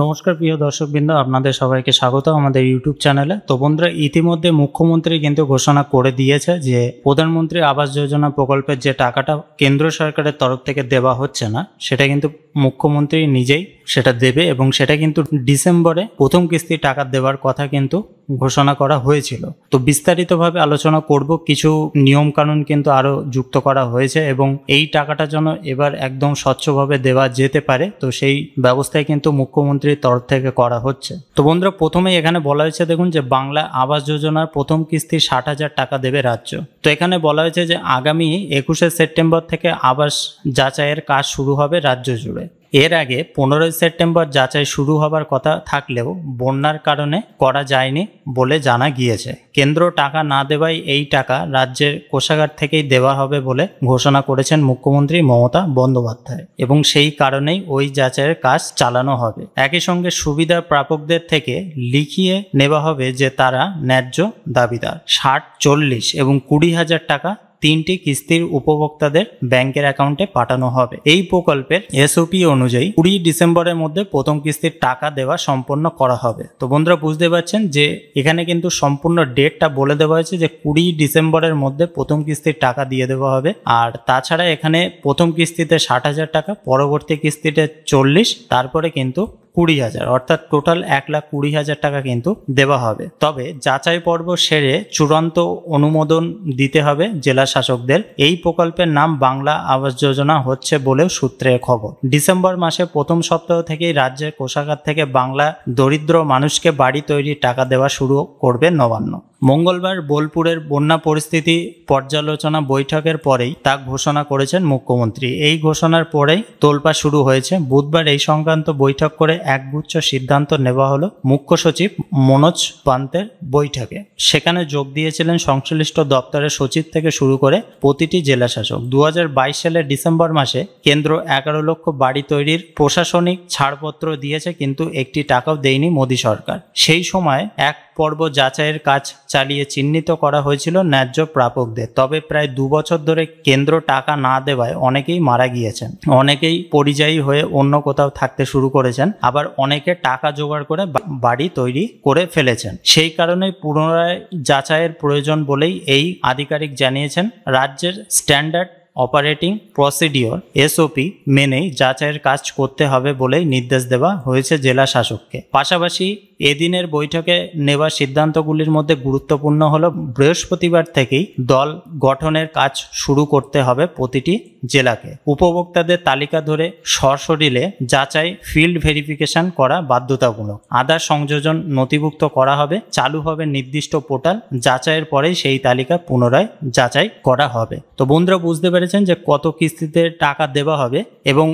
নমস্কার প্রিয় দর্শকবৃন্দ, আপনাদের সবাইকে স্বাগত আমাদের ইউটিউব চ্যানেলে। তো বন্ধুরা, ইতিমধ্যে মুখ্যমন্ত্রী কিন্তু ঘোষণা করে দিয়েছে যে প্রধানমন্ত্রী আবাস যোজনা প্রকল্পের যে টাকাটা কেন্দ্র সরকারের তরফ থেকে দেওয়া হচ্ছে না, সেটা কিন্তু মুখ্যমন্ত্রী নিজেই সেটা দেবে এবং সেটা কিন্তু ডিসেম্বরে প্রথম কিস্তি টাকা দেওয়ার কথা কিন্তু ঘোষণা করা হয়েছিল। তো বিস্তারিতভাবে আলোচনা করব। কিছু নিয়ম কানুন কিন্তু আরো যুক্ত করা হয়েছে এবং এই টাকাটা যেন এবার একদম স্বচ্ছভাবে দেওয়া যেতে পারে, তো সেই ব্যবস্থায় কিন্তু মুখ্যমন্ত্রীর তরফ থেকে করা হচ্ছে। তো বন্ধুরা, প্রথমেই এখানে বলা হয়েছে, দেখুন যে বাংলা আবাস যোজনার প্রথম কিস্তি 60,000 টাকা দেবে রাজ্য। তো এখানে বলা হয়েছে যে আগামী 21শে সেপ্টেম্বর থেকে আবাস যাচাইয়ের কাজ শুরু হবে রাজ্য জুড়ে। এর আগে 15ই সেপ্টেম্বর যাচাই শুরু হবার কথা থাকলেও বন্যার কারণে করা যায়নি বলে জানা গিয়েছে। কেন্দ্র টাকা না দেওয়ায় এই টাকা রাজ্যের কোষাগার থেকেই দেওয়া হবে বলে ঘোষণা করেছেন মুখ্যমন্ত্রী মমতা বন্দ্যোপাধ্যায় এবং সেই কারণেই ওই যাচাইয়ের কাজ চালানো হবে। একই সঙ্গে সুবিধা প্রাপকদের থেকে লিখিয়ে নেওয়া হবে যে তারা ন্যায্য দাবিদার। 60, 40 এবং 20,000 টাকা তিনটি কিস্তির উপভোক্তাদের ব্যাংকের অ্যাকাউন্টে পাঠানো হবে। এই প্রকল্পের এসওপি অনুযায়ী 20 ডিসেম্বরের মধ্যে প্রথম কিস্তির টাকা দেওয়া সম্পন্ন করা হবে। তো বন্ধুরা, বুঝতে পারছেন যে এখানে কিন্তু সম্পূর্ণ ডেটটা বলে দেওয়া হয়েছে যে 20 ডিসেম্বরের মধ্যে প্রথম কিস্তির টাকা দিয়ে দেওয়া হবে। আর তাছাড়া এখানে প্রথম কিস্তিতে 60,000 টাকা, পরবর্তী কিস্তিতে 40, তারপরে কিন্তু 20,000, অর্থাৎ টোটাল 1,20,000 টাকা কিন্তু দেওয়া হবে। তবে যাচাই পর্ব সেরে চূড়ান্ত অনুমোদন দিতে হবে জেলা শাসকদের। এই প্রকল্পের নাম বাংলা আবাস যোজনা হচ্ছে বলেও সূত্রের খবর। ডিসেম্বর মাসে প্রথম সপ্তাহ থেকেই রাজ্যের কোষাগার থেকে বাংলা দরিদ্র মানুষকে বাড়ি তৈরির টাকা দেওয়া শুরু করবে নবান্ন। মঙ্গলবার বোলপুরের বন্যা পরিস্থিতি পর্যালোচনা বৈঠকের পরেই তা ঘোষণা করেছেন মুখ্যমন্ত্রী। এই ঘোষণার পরেই তোলপাড় শুরু হয়েছে। বুধবার এই সংক্রান্ত বৈঠক করে একগুচ্ছ সিদ্ধান্ত নেওয়া হলো মুখ্য সচিব মনোজ পান্তের বৈঠকে। সেখানে যোগ দিয়েছিলেন সংশ্লিষ্ট দপ্তরের সচিব থেকে শুরু করে প্রতিটি জেলা শাসক। 2022 সালের ডিসেম্বর মাসে কেন্দ্র 11 লক্ষ বাড়ি তৈরির প্রশাসনিক ছাড়পত্র দিয়েছে, কিন্তু একটি টাকাও দেয়নি মোদী সরকার। সেই সময় এক পর্ব যাচাইয়ের কাজ চালিয়ে চিহ্নিত করা হয়েছিল ন্যায্য প্রাপকদের। তবে প্রায় 2 বছর ধরে কেন্দ্র টাকা না দেওয়ায় অনেকেই মারা গিয়েছেন, অনেকেই পরিযায়ী হয়ে অন্য কোথাও থাকতে শুরু করেছেন, আবার অনেকে টাকা জোগাড় করে বাড়ি তৈরি করে ফেলেছেন। সেই কারণেই পুনরায় যাচাইয়ের প্রয়োজন বলেই এই আধিকারিক জানিয়েছেন রাজ্যের স্ট্যান্ডার্ড অপারেটিং প্রসিডিওর এসওপি মেনেই যাচাইয়ের কাজ করতে হবে বলেই নির্দেশ দেওয়া হয়েছে জেলা শাসককে। পাশাপাশি এদিনের বৈঠকে নেওয়া সিদ্ধান্তগুলির মধ্যে গুরুত্বপূর্ণ হলো বৃহস্পতিবার থেকেই দল গঠনের কাজ শুরু করতে হবে প্রতিটি জেলাকে। উপভোক্তাদের তালিকা ধরে সশরীরে যাচাই ফিল্ড ভেরিফিকেশন করা বাধ্যতামূলক। আধার সংযোজন নথিভুক্ত করা হবে। চালু হবে নির্দিষ্ট পোর্টাল। যাচাইয়ের পরেই সেই তালিকা পুনরায় যাচাই করা হবে। তো বন্ধুরা, বুঝতে পেরেছেন যে কত কিস্তিতে টাকা দেওয়া হবে এবং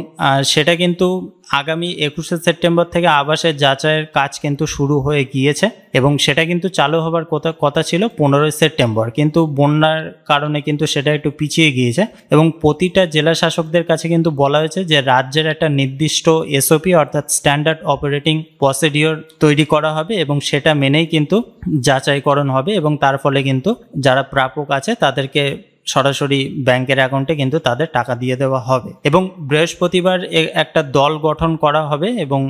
সেটা কিন্তু আগামী 21শে সেপ্টেম্বর থেকে আবাসের যাচাইয়ের কাজ কিন্তু শুরু হয়ে গিয়েছে এবং সেটা কিন্তু চালু হবার কথা ছিল 15ই সেপ্টেম্বর, কিন্তু বন্যার কারণে কিন্তু সেটা একটু পিছিয়ে গিয়েছে এবং প্রতিটা জেলা শাসকদের কাছে কিন্তু বলা হয়েছে যে রাজ্যের একটা নির্দিষ্ট এসওপি অর্থাৎ স্ট্যান্ডার্ড অপারেটিং প্রসিডিওর তৈরি করা হবে এবং সেটা মেনেই কিন্তু যাচাইকরণ হবে এবং তার ফলে কিন্তু যারা প্রাপক আছে তাদেরকে সরাসরি ব্যাংকের অ্যাকাউন্টে কিন্তু তাদের টাকা দিয়ে দেওয়া হবে। এবং বৃহস্পতিবার একটা দল গঠন করা হবে এবং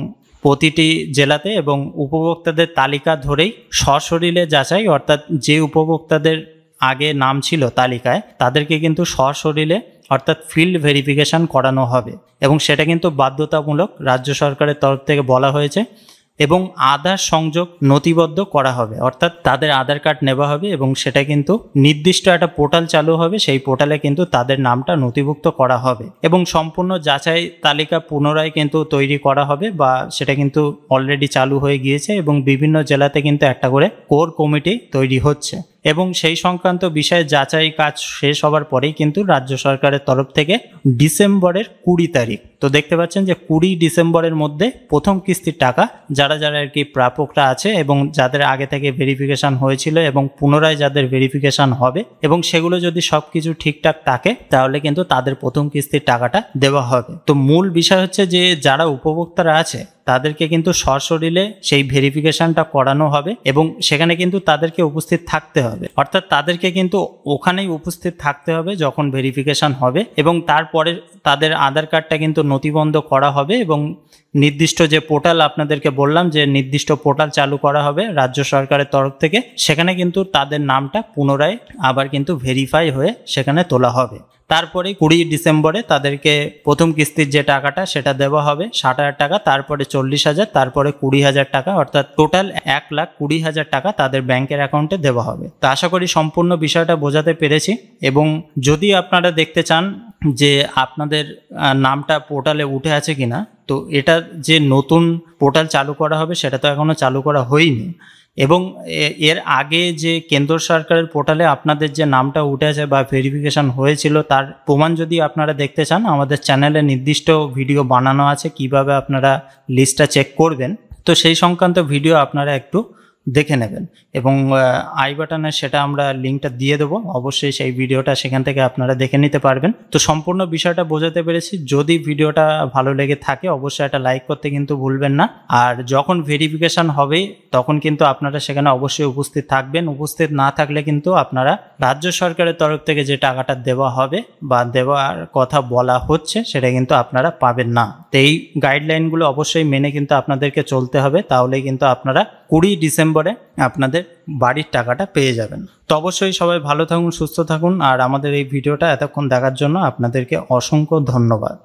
প্রতিটি জেলাতে এবং উপভোক্তাদের তালিকা ধরেই সশরীরে যাচাই, অর্থাৎ যে উপভোক্তাদের আগে নাম ছিল তালিকায় তাদেরকে কিন্তু সশরীরে অর্থাৎ ফিল্ড ভেরিফিকেশন করানো হবে এবং সেটা কিন্তু বাধ্যতামূলক রাজ্য সরকারের তরফ থেকে বলা হয়েছে। এবং আধার সংযোগ নথিবদ্ধ করা হবে, অর্থাৎ তাদের আধার কার্ড নেওয়া হবে এবং সেটা কিন্তু নির্দিষ্ট একটা পোর্টাল চালু হবে। সেই পোর্টালে কিন্তু তাদের নামটা নথিভুক্ত করা হবে এবং সম্পূর্ণ যাচাই তালিকা পুনরায় কিন্তু তৈরি করা হবে বা সেটা কিন্তু অলরেডি চালু হয়ে গিয়েছে এবং বিভিন্ন জেলাতে কিন্তু একটা করে কোর কমিটি তৈরি হচ্ছে এবং সেই সংক্রান্ত বিষয়ে যাচাই কাজ শেষ হবার পরেই কিন্তু রাজ্য সরকারের তরফ থেকে ডিসেম্বরের 20 তারিখ, তো দেখতে পাচ্ছেন যে 20 ডিসেম্বরের মধ্যে প্রথম কিস্তির টাকা যারা যারা আর কি প্রাপকরা আছে এবং যাদের আগে থেকে ভেরিফিকেশন হয়েছিল এবং পুনরায় যাদের ভেরিফিকেশন হবে এবং সেগুলো যদি সবকিছু ঠিকঠাক থাকে তাহলে কিন্তু তাদের প্রথম কিস্তির টাকাটা দেওয়া হবে। তো মূল বিষয় হচ্ছে যে যারা উপভোক্তারা আছে তাদেরকে কিন্তু সশরীরে সেই ভেরিফিকেশনটা করানো হবে এবং সেখানে কিন্তু তাদেরকে উপস্থিত থাকতে হবে। অর্থাৎ তাদেরকে কিন্তু ওখানেই উপস্থিত থাকতে হবে যখন ভেরিফিকেশন হবে, এবং তারপরে তাদের আধার কার্ডটা কিন্তু নথিবন্ধ করা হবে এবং নির্দিষ্ট যে পোর্টাল আপনাদেরকে বললাম যে নির্দিষ্ট পোর্টাল চালু করা হবে রাজ্য সরকারের তরফ থেকে, সেখানে কিন্তু তাদের নামটা পুনরায় আবার কিন্তু ভেরিফাই হয়ে সেখানে তোলা হবে। তারপরে 20 ডিসেম্বরে তাদেরকে প্রথম কিস্তির যে টাকাটা সেটা দেওয়া হবে 60,000 টাকা, তারপরে 40,000, তারপরে 20,000 টাকা, অর্থাৎ টোটাল 1,20,000 টাকা তাদের ব্যাংকের অ্যাকাউন্টে দেওয়া হবে। তো আশা করি সম্পূর্ণ বিষয়টা বোঝাতে পেরেছি। এবং যদি আপনারা দেখতে চান যে আপনাদের নামটা পোর্টালে উঠে আছে কিনা, তো এটা যে নতুন পোর্টাল চালু করা হবে সেটা তো এখনো চালু করা হয়নি, এবং এর আগে যে কেন্দ্র সরকারের পোর্টালে আপনাদের যে নামটা উঠে আছে বা ভেরিফিকেশন হয়েছিল তার প্রমাণ যদি আপনারা দেখতে চান, আমাদের চ্যানেলে নির্দিষ্ট ভিডিও বানানো আছে কিভাবে আপনারা লিস্টটা চেক করবেন। তো সেই সংক্রান্ত ভিডিও আপনারা একটু দেখে নেবেন, এবং আই বাটনে সেটা আমরা লিঙ্কটা দিয়ে দেবো, অবশ্যই সেই ভিডিওটা সেখান থেকে আপনারা দেখে নিতে পারবেন। তো সম্পূর্ণ বিষয়টা বোঝাতে পেরেছি। যদি ভিডিওটা ভালো লেগে থাকে অবশ্যই একটা লাইক করতে কিন্তু ভুলবেন না। আর যখন ভেরিফিকেশন হবে তখন কিন্তু আপনারা সেখানে অবশ্যই উপস্থিত থাকবেন। উপস্থিত না থাকলে কিন্তু আপনারা রাজ্য সরকারের তরফ থেকে যে টাকাটা দেওয়া হবে বা দেওয়ার কথা বলা হচ্ছে সেটা কিন্তু আপনারা পাবেন না। তো এই গাইডলাইনগুলো অবশ্যই মেনে কিন্তু আপনাদেরকে চলতে হবে, তাহলে কিন্তু আপনারা 20 ডিসেম্বরে আপনাদের বাড়ির টাকাটা পেয়ে যাবেন। তো অবশ্যই সবাই ভালো থাকুন, সুস্থ থাকুন, আর আমাদের এই ভিডিওটা এতক্ষণ দেখার জন্য আপনাদেরকে অসংখ্য ধন্যবাদ।